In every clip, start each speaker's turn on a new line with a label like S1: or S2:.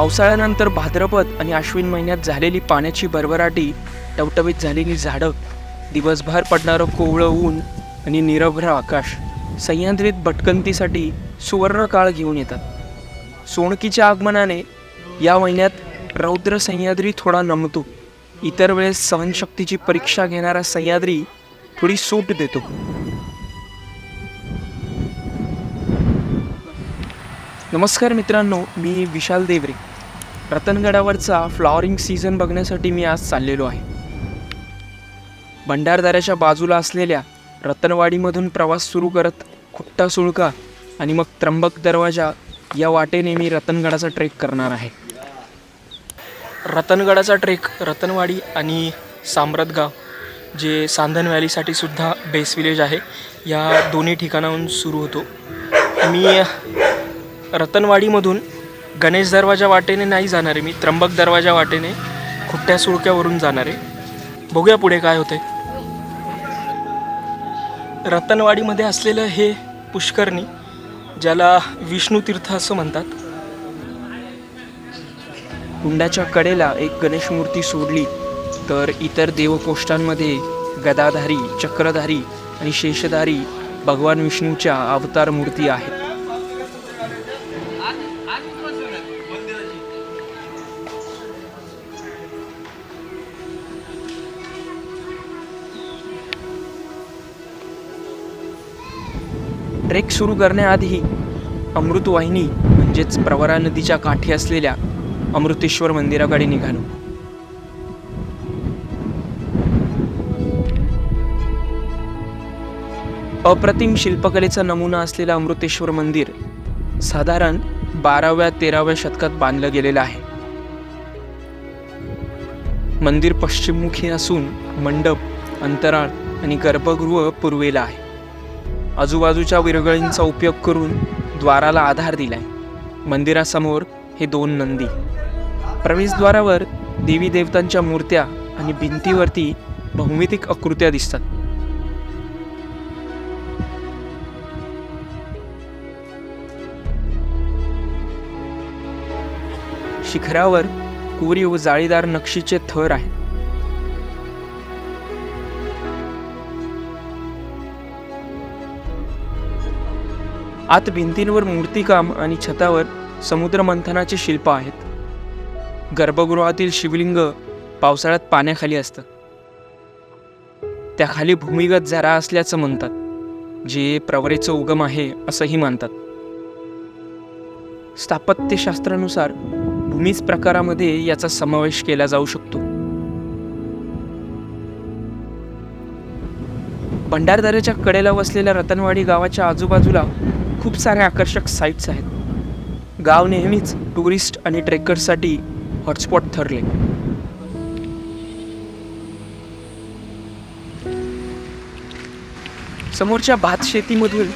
S1: पावसाळ्यानंतर भाद्रपद आणि आश्विन महिन्यात झालेली पाण्याची भरभराटी, टवटवीत झालेली झाडं, दिवसभर पडणारं कोवळं ऊन आणि निरभ्र आकाश सह्याद्रीत भटकंतीसाठी सुवर्ण काळ घेऊन येतात. सोणकीच्या आगमनाने या महिन्यात रौद्र सह्याद्री थोडा नमतो. इतर वेळेस सहनशक्तीची परीक्षा घेणारा सह्याद्री थोडी सूट देतो. नमस्कार मित्रांनो, मी विशाल देवरे. रतनगडावरचा फ्लॉवरिंग सीझन बघण्यासाठी मी आज चाललेलो आहे. भंडारदऱ्याच्या बाजूला असलेल्या रतनवाडीमधून प्रवास सुरू करत खुट्टा सुळका आणि मग त्र्यंबक दरवाजा या वाटेने मी रतनगडाचा ट्रेक करणार आहे. रतनगडाचा ट्रेक रतनवाडी आणि सामरतगाव, जे सांधन व्हॅलीसाठी सुद्धा बेस विलेज आहे, या दोन्ही ठिकाणाहून सुरू होतो. मी रतनवाडीमधून गणेश दरवाजा वाटेने नाही जाणार आहे, मी त्र्यंबक दरवाजा वाटेने खुट्ट्या सुळक्यावरून जाणार आहे. बघूया पुढे काय होते. रतनवाडीमध्ये असलेलं हे पुष्करणी, ज्याला विष्णू तीर्थ असं म्हणतात, कुंडाच्या कडेला एक गणेश मूर्ती सोडली तर इतर देवकोष्ठांमध्ये गदाधारी, चक्रधारी आणि शेषधारी भगवान विष्णूच्या अवतार मूर्ती आहेत. ट्रेक सुरू करण्याआधी अमृतवाहिनी म्हणजेच प्रवरा नदीच्या काठी असलेल्या अमृतेश्वर मंदिराकडे निघालो. अप्रतिम शिल्पकलेचा नमुना असलेलं अमृतेश्वर मंदिर साधारण 12व्या-13व्या शतकात बांधलं गेलेलं आहे. मंदिर पश्चिममुखी असून मंडप, अंतराळ आणि गर्भगृह पूर्वेला आहे. आजूबाजूच्या विरगळींचा उपयोग करून द्वाराला आधार दिलाय. मंदिरासमोर हे 2 नंदी, प्रवेशद्वारावर देवी देवतांच्या मूर्त्या आणि भिंतीवरती भौमितिक आकृत्या दिसतात. शिखरावर कोरीव व जाळीदार नक्षीचे थर आहेत. आत भिंतींवर मूर्तिकाम आणि छतावर समुद्र मंथनाचे शिल्प आहेत. गर्भगृहातील शिवलिंग पावसाळ्यात पाण्याखाली असतं. त्याखाली भूमिगत झरा असल्याचं म्हणतात, जे प्रवरेचं उगम आहे असंही मानतात. स्थापत्यशास्त्रानुसार भूमिज प्रकारामध्ये याचा समावेश केला जाऊ शकतो. भंडारदऱ्याच्या कडेला वसलेल्या रतनवाडी गावाच्या आजूबाजूला खूप साऱ्या आकर्षक साईट्स आहेत. गाव नेहमीच टुरिस्ट आणि ट्रेकर्ससाठी हॉटस्पॉट ठरले. समोरच्या भात शेतीमधून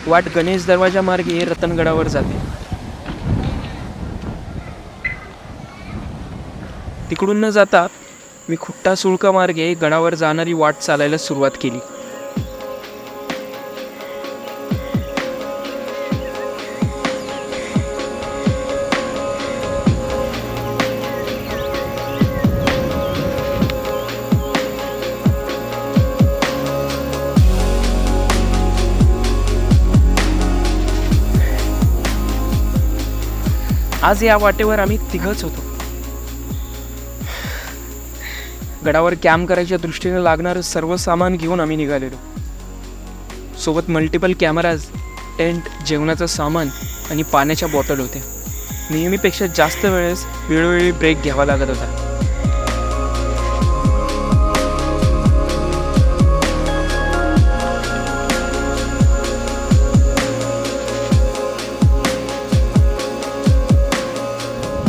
S1: वाट गणेश दरवाजा मार्गे रतनगडावर जाते. तिकडून न जाता मी खुट्टा सुळका मार्गे गडावर जाणारी वाट चालायला सुरुवात केली. आज या वाटेवर आम्ही 3घच होतो. गडावर कॅम्प करायच्या दृष्टीने लागणारं सर्व सामान घेऊन आम्ही निघालेलो. सोबत मल्टिपल कॅमेराज, टेंट, जेवणाचं सामान आणि पाण्याच्या बॉटल होत्या. नेहमीपेक्षा जास्त वेळेस वेळोवेळी ब्रेक घ्यावा लागत होता.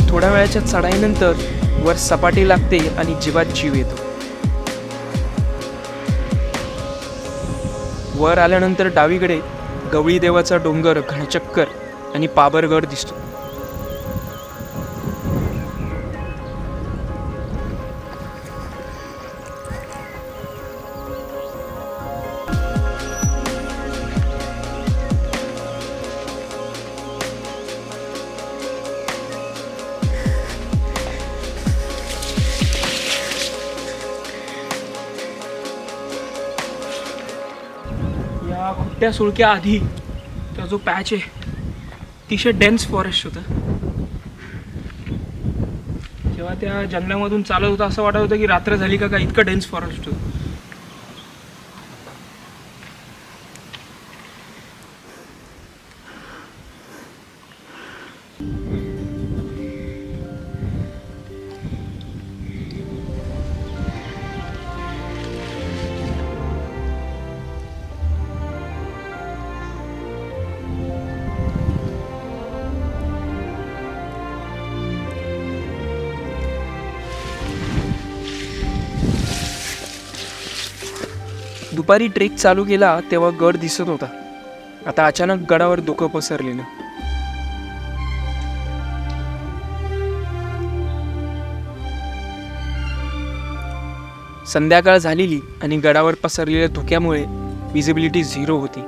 S1: थोड्या वेळाच्या चढाईनंतर वर सपाटी लागते आणि जीवात जीव येतो. वर आल्यानंतर डावीकडे गवळी देवाचा डोंगर, घनचक्कर आणि पाबरगड दिसतो. सुट्ट्या सुळक्या आधी तो जो पॅच आहे अतिशय डेन्स फॉरेस्ट होतं. जेव्हा त्या जंगलामधून चालत होता असं वाटत होतं की रात्र झाली का इतकं डेन्स फॉरेस्ट होतं. दुपारी ट्रेक चालू केला तेव्हा गड दिसत होता. आता अचानक गडावर धुकं पसरलेलं. संध्याकाळ झालेली आणि गडावर पसरलेल्या धुक्यामुळे विजिबिलिटी 0 होती.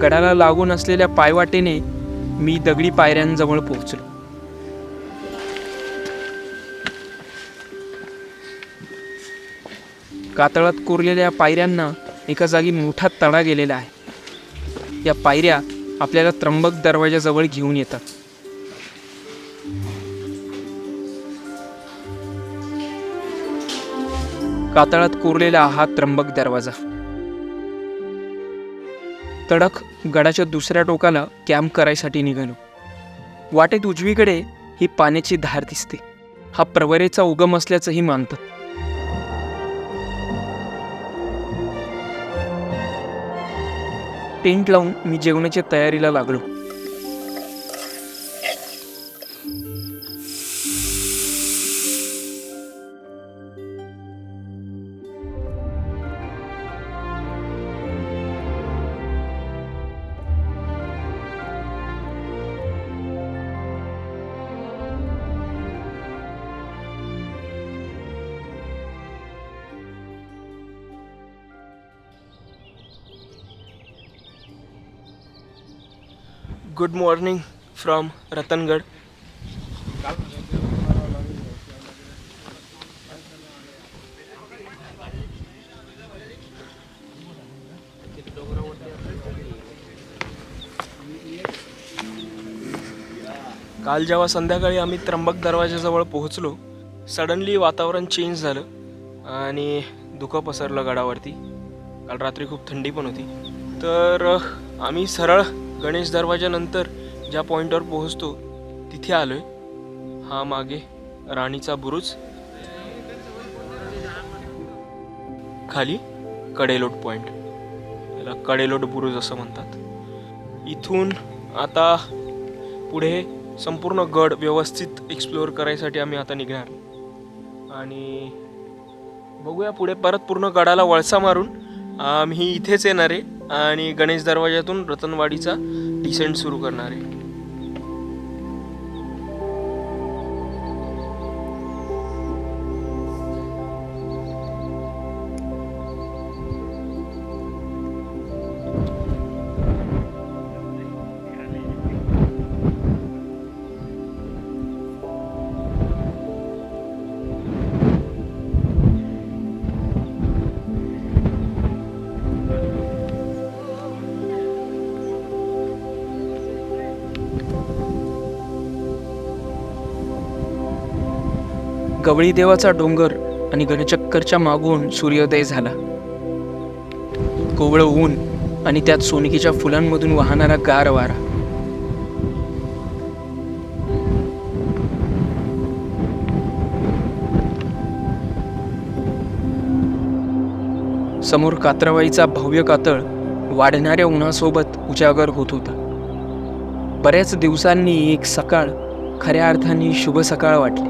S1: गडाला लागून असलेल्या पायवाटेने मी दगडी पायऱ्यांजवळ पोहोचलो. कातळात कोरलेल्या पायऱ्यांना एका जागी मोठा तडा गेलेला आहे. या पायऱ्या आपल्याला त्र्यंबक दरवाजाजवळ घेऊन येतात. कातळात कोरलेला हा त्र्यंबक दरवाजा. तडक गडाच्या दुसऱ्या टोकाला कॅम्प करायसाठी निघालो. वाटेत उजवीकडे ही पाण्याची धार दिसते. हा प्रवरेचा उगम असल्याचंही मानतात. टेंट लावून मी जेवणाच्या तयारीला लागलो. Good morning from Ratangad. काल जेव्हा संध्याकाळी आम्ही त्र्यंबक दरवाजाजवळ पोहोचलो, सडनली वातावरण चेंज झालं आणि धुकं पसरलं गडावरती. काल रात्री खूप थंडी पण होती. तर आम्ही सरळ गणेश दरवाजानंतर ज्या पॉईंटवर पोहोचतो तिथे आलो आहे. हा मागे राणीचा बुरुज, खाली कडेलोट पॉईंट, याला कडेलोट बुरुज असं म्हणतात. इथून आता पुढे संपूर्ण गड व्यवस्थित एक्सप्लोअर करायसाठी आम्ही आता निघणार आणि बघूया पुढे. परत पूर्ण गडाला वळसा मारून आम्ही इथेच येणार आहे आणि गणेश दरवाजातून रतनवाडीचा डिसेंट सुरू करणार आहे. गवळी देवाचा डोंगर आणि गणचक्करच्या मागून सूर्योदय झाला. कोवळं ऊन आणि त्यात सोनकीच्या फुलांमधून वाहणारा गार वारा. समोर कात्रवाईचा भव्य कातळ वाढणाऱ्या उन्हासोबत उजागर होत होता. बऱ्याच दिवसांनी एक सकाळ खऱ्या अर्थाने शुभ सकाळ वाटली.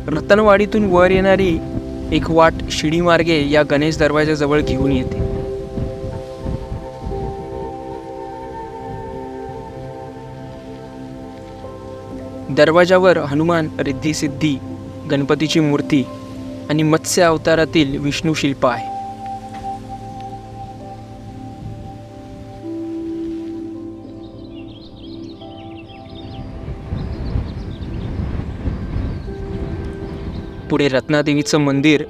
S1: रतनवाडीतून वर येणारी एक वाट शिडीमार्गे या गणेश दरवाजाजवळ घेऊन येते. दरवाजावर हनुमान, रिद्धी सिद्धी, गणपतीची मूर्ती आणि मत्स्य अवतारातील विष्णू शिल्प आहे. पुढे रत्नादेवीचं मंदिर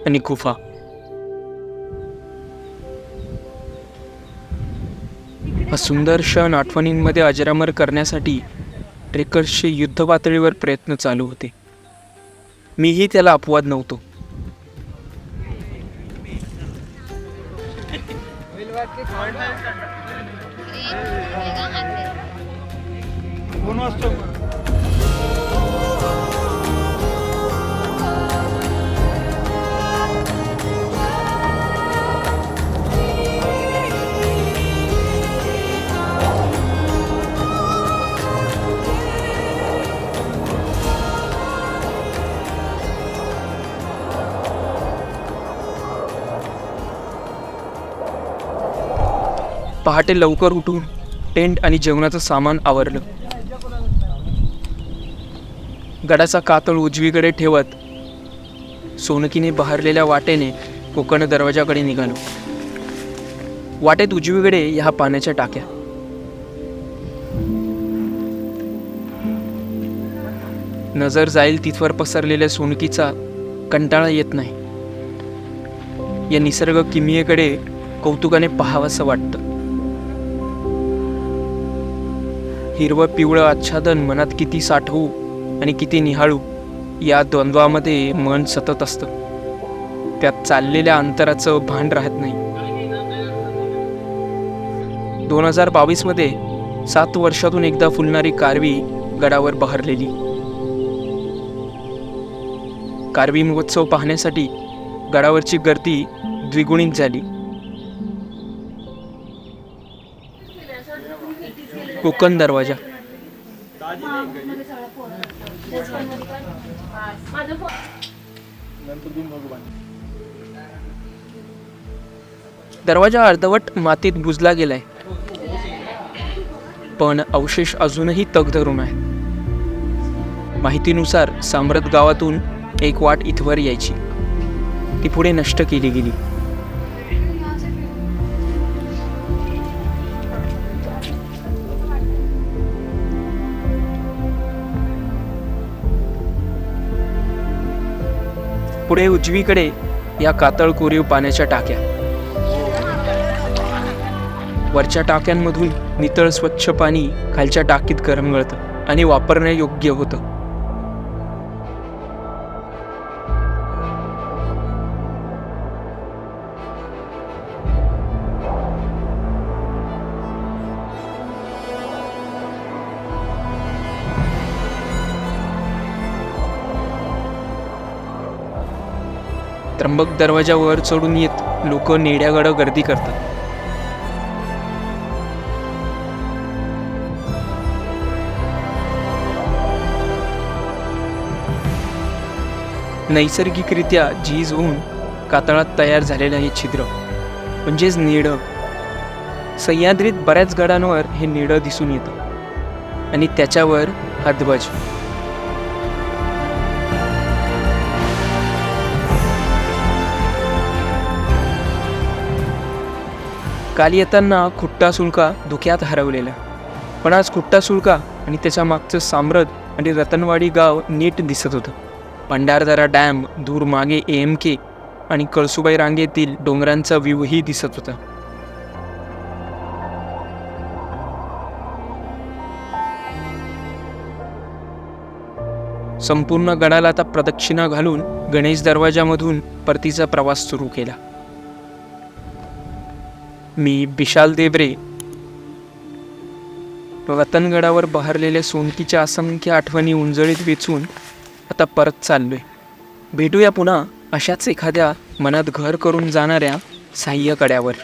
S1: आणि गुफा. हा सुंदर क्षण आठवणींमध्ये अजरामर करण्यासाठी ट्रेकर्सचे युद्ध पातळीवर प्रयत्न चालू होते. मीही त्याला अपवाद नव्हतो. पहाटे लवकर उठून टेंट आणि जेवणाचं सामान आवरलं. गडाचा कातळ उजवीकडे ठेवत सोनकीने बहरलेल्या वाटेने कोकण दरवाजाकडे निघालो. वाटेत उजवीकडे ह्या पाण्याच्या टाक्या. नजर जाईल तिथवर पसरलेल्या सोनकीचा कंटाळा येत नाही. या निसर्ग किमयेकडे कौतुकाने पाहावंसं वाटतं. हिरवं पिवळं आच्छादन मनात किती साठवू आणि किती निहाळू या द्वंद्वामध्ये मन सतत असतं. त्यात चाललेल्या अंतराचं भान राहत नाही. 2022 मध्ये 7 वर्षातून एकदा फुलणारी कारवी गडावर बहरलेली. कारवी महोत्सव पाहण्यासाठी गडावरची गर्दी द्विगुणित झाली. कोकण दरवाजा. दरवाजा अर्धवट मातीत बुजला गेलाय, पण अवशेष अजूनही तग धरून आहे. माहितीनुसार साम्रत गावातून एक वाट इथवर यायची. ती पुढे नष्ट केली गेली. पुढे उजवीकडे या कातळ कोरीव पाण्याच्या टाक्या. वरच्या टाक्यांमधून नितळ स्वच्छ पाणी खालच्या टाकीत गरमगळतं आणि वापरण्यायोग्य होतं. त्र्यंबक दरवाजावर चढून येत लोक नेड्यागड गर्दी करतात. नैसर्गिकरित्या झीज होऊन कातळात तयार झालेलं हे छिद्र म्हणजेच नीडं. सह्याद्रीत बऱ्याच गडांवर हे नीडं दिसून येतं आणि त्याच्यावर हा ध्वज. काल येताना खुट्टा सुळका धुक्यात हरवलेला, पण आज खुट्टा सुळका आणि त्याच्या मागचं साम्रत आणि रतनवाडी गाव नीट दिसत होतं. भंडारदरा डॅम दूर मागे AMK आणि कळसुबाई रांगेतील डोंगरांचा व्ह्यूही दिसत होता. संपूर्ण गडाला आता प्रदक्षिणा घालून गणेश दरवाजामधून परतीचा प्रवास सुरू केला. मी विशाल देवरे रतनगडावर बहरलेल्या सोनकीच्या असंख्य आठवणी उंजळीत वेचून आता परत चाललोय. भेटूया पुन्हा अशाच एखाद्या मनात घर करून जाणाऱ्या साह्य कड्यावर.